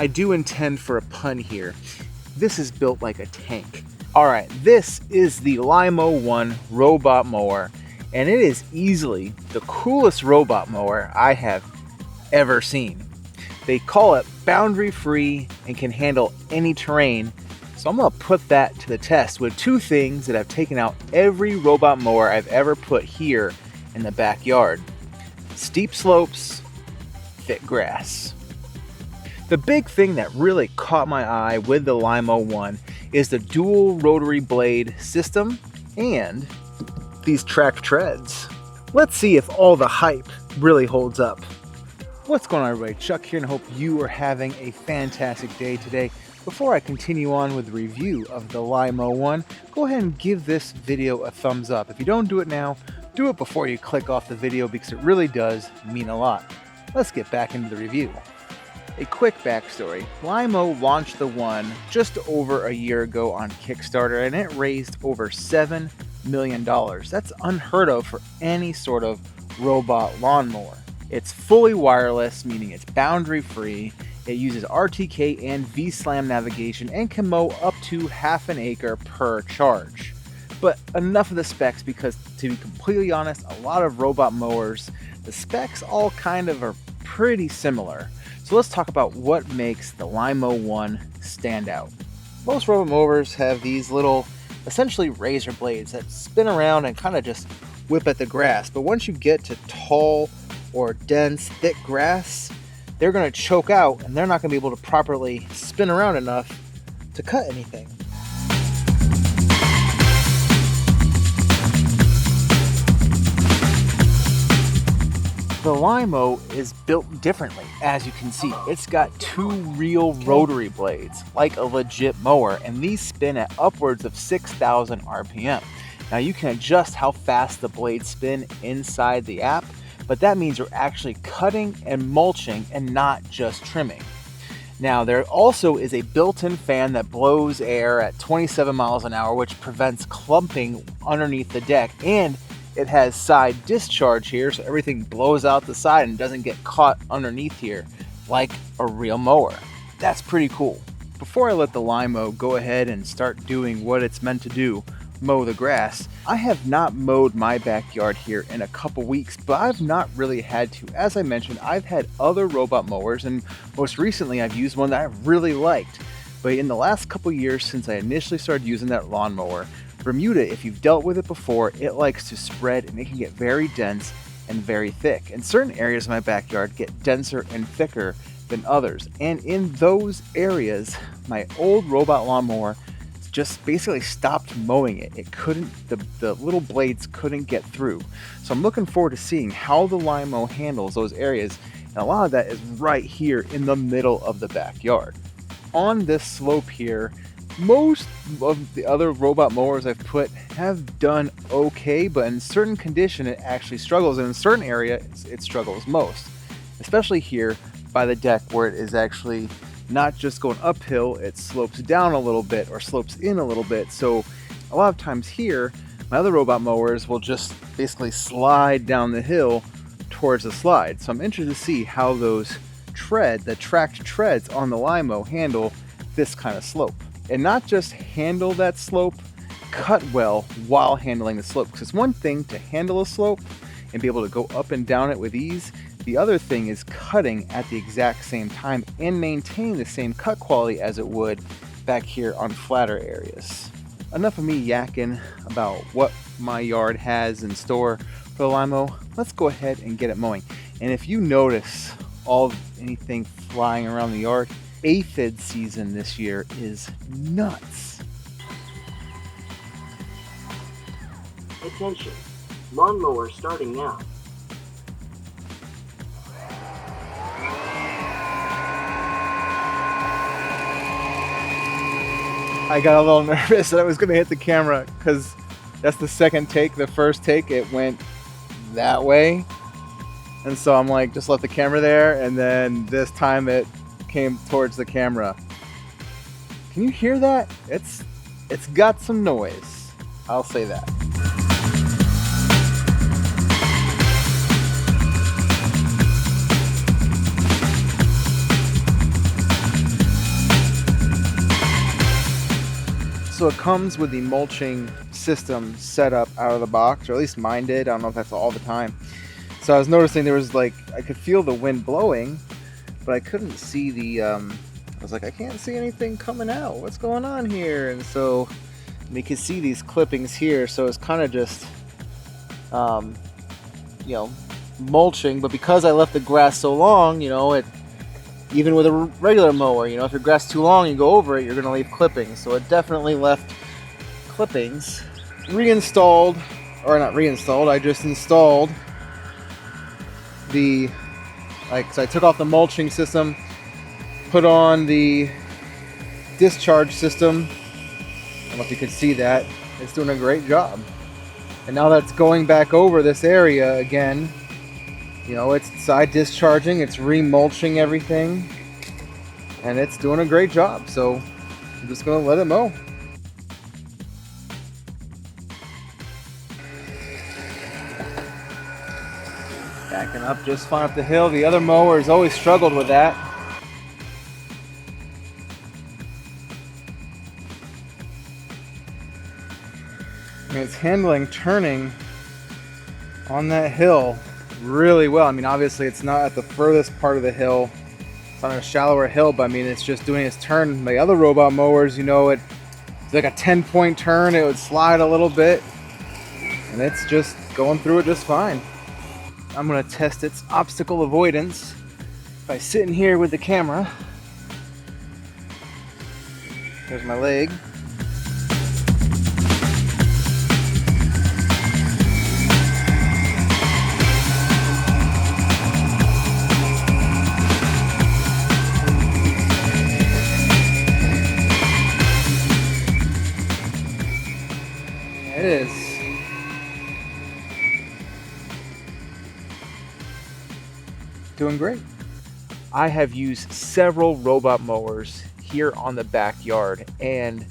do intend for a pun here. This is built like a tank. Alright, this is the Lymow One robot mower, and it is easily the coolest robot mower I have ever seen. They call it boundary free and can handle any terrain, so I'm going to put that to the test with two things that have taken out every robot mower I've ever put here in the backyard: steep slopes, thick grass. The big thing that really caught my eye with the Lymow One is the dual rotary blade system and these tracked treads. Let's see if all the hype really holds up. What's going on, everybody? Chuck here, and I hope you are having a fantastic day today. Before I continue on with the review of the Lymow One, go ahead and give this video a thumbs up. If you don't do it now, do it before you click off the video, because it really does mean a lot. Let's get back into the review. A quick backstory: Lymow launched the One just over a year ago on Kickstarter, and it raised over $7 million. That's unheard of for any sort of robot lawnmower. It's fully wireless, meaning it's boundary free. It uses RTK and VSLAM navigation and can mow up to half an acre per charge. But enough of the specs, because to be completely honest, a lot of robot mowers, the specs all kind of are pretty similar. So let's talk about what makes the Lymow One stand out. Most robot mowers have these little, essentially razor blades that spin around and kind of just whip at the grass. But once you get to tall or dense, thick grass, they're going to choke out and they're not going to be able to properly spin around enough to cut anything. The Lymow is built differently, as you can see. It's got two real rotary blades, like a legit mower, and these spin at upwards of 6,000 RPM. Now you can adjust how fast the blades spin inside the app, but that means you're actually cutting and mulching and not just trimming. Now there also is a built-in fan that blows air at 27 miles an hour, which prevents clumping underneath the deck, and it has side discharge here, so everything blows out the side and doesn't get caught underneath here like a real mower. That's pretty cool. Before I let the Lymow go ahead and start doing what it's meant to do, mow the grass, I have not mowed my backyard here in a couple weeks, but I've not really had to. As I mentioned, I've had other robot mowers, and most recently I've used one that I really liked. But in the last couple years since I initially started using that lawnmower, Bermuda, if you've dealt with it before, it likes to spread and it can get very dense and very thick. And certain areas of my backyard get denser and thicker than others. And in those areas, my old robot lawnmower just basically stopped mowing it. It couldn't, the little blades couldn't get through. So I'm looking forward to seeing how the Lymow handles those areas. And a lot of that is right here in the middle of the backyard. On this slope here, most of the other robot mowers I've put have done okay, but in certain condition it actually struggles, and in certain areas it struggles most, especially here by the deck, where it is actually not just going uphill, it slopes down a little bit or slopes in a little bit. So a lot of times here, my other robot mowers will just basically slide down the hill towards the slide. So I'm interested to see how those the tracked treads on the Lymow handle this kind of slope. And not just handle that slope, cut well while handling the slope. Because it's one thing to handle a slope and be able to go up and down it with ease. The other thing is cutting at the exact same time and maintaining the same cut quality as it would back here on flatter areas. Enough of me yakking about what my yard has in store for the Lymow. Let's go ahead and get it mowing. And if you notice anything flying around the yard, aphid season this year is nuts. Attention, lawnmower starting now. I got a little nervous that I was going to hit the camera, because that's the second take. The first take, it went that way. And so I'm like, just left the camera there, and then this time it came towards the camera. Can you hear that? It's got some noise, I'll say that. So it comes with the mulching system set up out of the box, or at least mine did. I don't know if that's all the time. So I was noticing there was like, I could feel the wind blowing, but I couldn't see the, I was like, I can't see anything coming out. What's going on here? And so you can see these clippings here. So it's kind of just, you know, mulching. But because I left the grass so long, you know, it, even with a regular mower, you know, if your grass is too long, you go over it, you're going to leave clippings. So it definitely left clippings. Reinstalled, or not reinstalled, I just installed the, so I took off the mulching system, put on the discharge system. I don't know if you can see that. It's doing a great job. And now that's going back over this area again. You know, it's side discharging, it's remulching everything, and it's doing a great job. So I'm just gonna let it mow. Backing up just fine up the hill. The other mowers always struggled with that. And it's handling turning on that hill really well. I mean, obviously it's not at the furthest part of the hill. It's on a shallower hill, but I mean, it's just doing its turn. The other robot mowers, you know, it's like a 10-point turn. It would slide a little bit, and it's just going through it just fine. I'm gonna test its obstacle avoidance by sitting here with the camera. There's my leg. It is. Doing great. I have used several robot mowers here on the backyard, and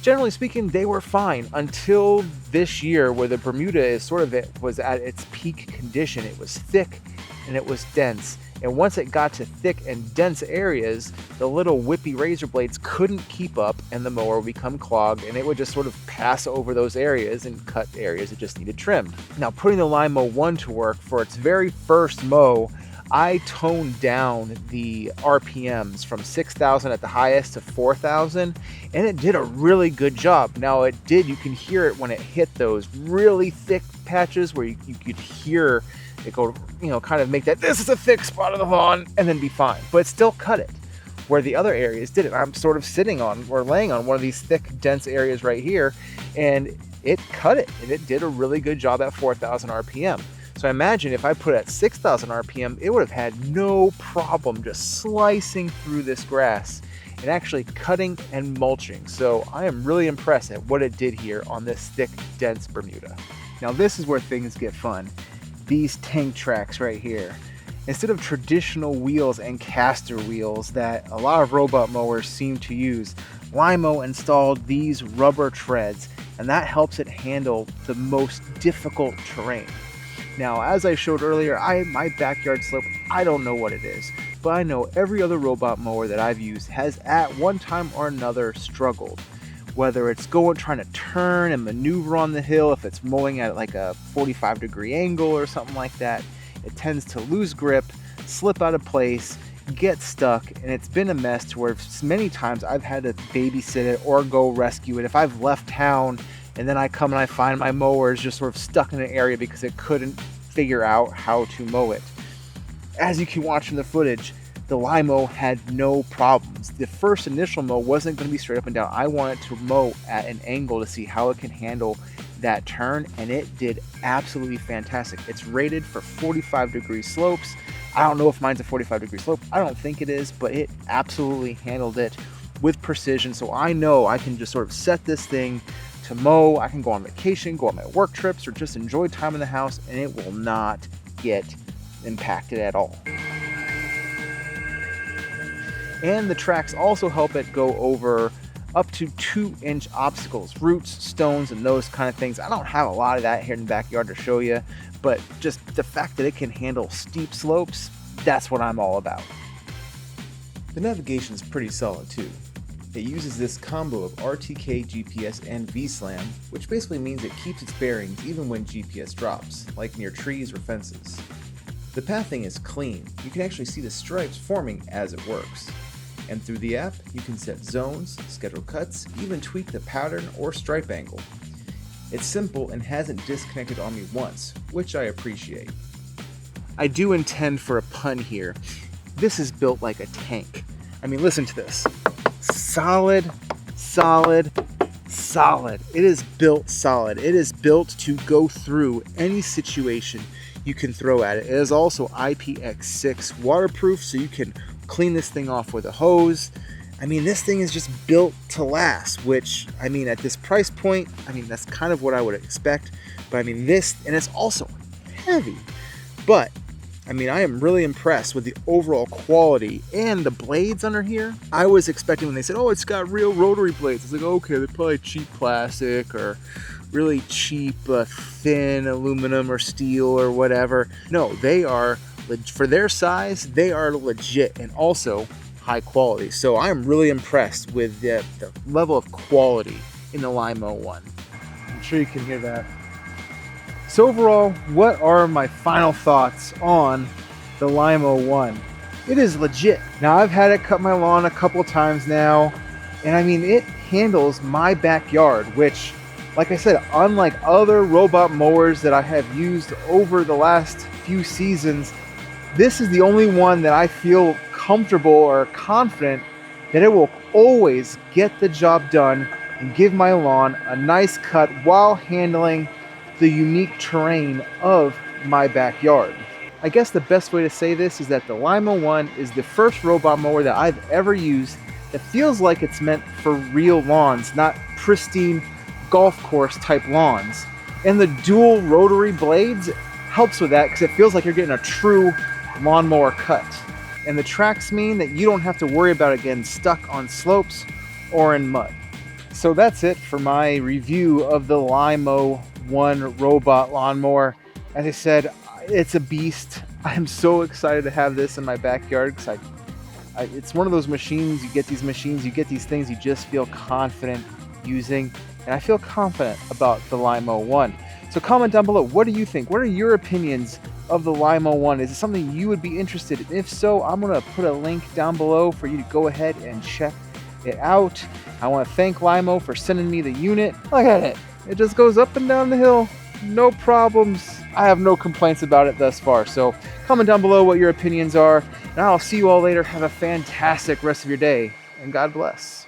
generally speaking, they were fine until this year, where the Bermuda is sort of was at its peak condition. It was thick and it was dense. And once it got to thick and dense areas, the little whippy razor blades couldn't keep up, and the mower would become clogged, and it would just sort of pass over those areas and cut areas that just needed trimmed. Now, putting the Lymow One to work for its very first mow, I toned down the RPMs from 6,000 at the highest to 4,000, and it did a really good job. Now you can hear it when it hit those really thick patches where you could hear it go, you know, kind of make that, this is a thick spot of the lawn, and then be fine. But it still cut it, where the other areas didn't. I'm sort of sitting on, or laying on one of these thick, dense areas right here, and it cut it, and it did a really good job at 4,000 RPM. So I imagine if I put it at 6,000 RPM, it would have had no problem just slicing through this grass and actually cutting and mulching. So I am really impressed at what it did here on this thick, dense Bermuda. Now this is where things get fun. These tank tracks right here. Instead of traditional wheels and caster wheels that a lot of robot mowers seem to use, Lymow installed these rubber treads, and that helps it handle the most difficult terrain. Now, as I showed earlier, my backyard slope, I don't know what it is, but I know every other robot mower that I've used has at one time or another struggled. Whether it's trying to turn and maneuver on the hill, if it's mowing at like a 45-degree angle or something like that, it tends to lose grip, slip out of place, get stuck, and it's been a mess to where many times I've had to babysit it or go rescue it. If I've left town and then I come and I find my mower is just sort of stuck in an area because it couldn't figure out how to mow it. As you can watch from the footage, the Lymow had no problems. The first initial mow wasn't going to be straight up and down. I wanted to mow at an angle to see how it can handle that turn, and it did absolutely fantastic. It's rated for 45-degree slopes. I don't know if mine's a 45-degree slope. I don't think it is, but it absolutely handled it with precision. So I know I can just sort of set this thing to mow. I can go on vacation, go on my work trips, or just enjoy time in the house, and it will not get impacted at all. And the tracks also help it go over up to 2-inch obstacles, roots, stones, and those kind of things. I don't have a lot of that here in the backyard to show you, but just the fact that it can handle steep slopes, that's what I'm all about. The navigation is pretty solid too. It uses this combo of RTK, GPS, and VSLAM, which basically means it keeps its bearings even when GPS drops, like near trees or fences. The pathing is clean. You can actually see the stripes forming as it works. And through the app, you can set zones, schedule cuts, even tweak the pattern or stripe angle. It's simple and hasn't disconnected on me once, which I appreciate. I do intend for a pun here. This is built like a tank. I mean, listen to this. Solid, solid, solid. It is built solid. It is built to go through any situation you can throw at it. It is also IPX6 waterproof, so you can clean this thing off with a hose. I mean, this thing is just built to last, which, I mean, at this price point, I mean, that's kind of what I would expect. But I mean, and it's also heavy. But, I mean, I am really impressed with the overall quality and the blades under here. I was expecting when they said, oh, it's got real rotary blades. It's like, okay, they're probably cheap plastic or really cheap thin aluminum or steel or whatever. No, they are, for their size, they are legit and also high quality. So I'm really impressed with the level of quality in the Lymow One. I'm sure you can hear that. So overall, what are my final thoughts on the Lymow One? It is legit. Now, I've had it cut my lawn a couple times now, and I mean, it handles my backyard, which, like I said, unlike other robot mowers that I have used over the last few seasons, this is the only one that I feel comfortable or confident that it will always get the job done and give my lawn a nice cut while handling the unique terrain of my backyard. I guess the best way to say this is that the Lymow One is the first robot mower that I've ever used that feels like it's meant for real lawns, not pristine golf course type lawns. And the dual rotary blades helps with that because it feels like you're getting a true lawnmower cut. And the tracks mean that you don't have to worry about it getting stuck on slopes or in mud. So that's it for my review of the Lymow One robot lawnmower. As I said, it's a beast. I'm so excited to have this in my backyard because it's one of those machines, you get these machines, you get these things you just feel confident using. And I feel confident about the Lymow One. So comment down below, what do you think? What are your opinions of the Lymow One? Is it something you would be interested in? If so, I'm gonna put a link down below for you to go ahead and check it out. I wanna thank Lymow for sending me the unit. Look at it. It just goes up and down the hill. No problems. I have no complaints about it thus far. So comment down below what your opinions are, and I'll see you all later. Have a fantastic rest of your day, and God bless.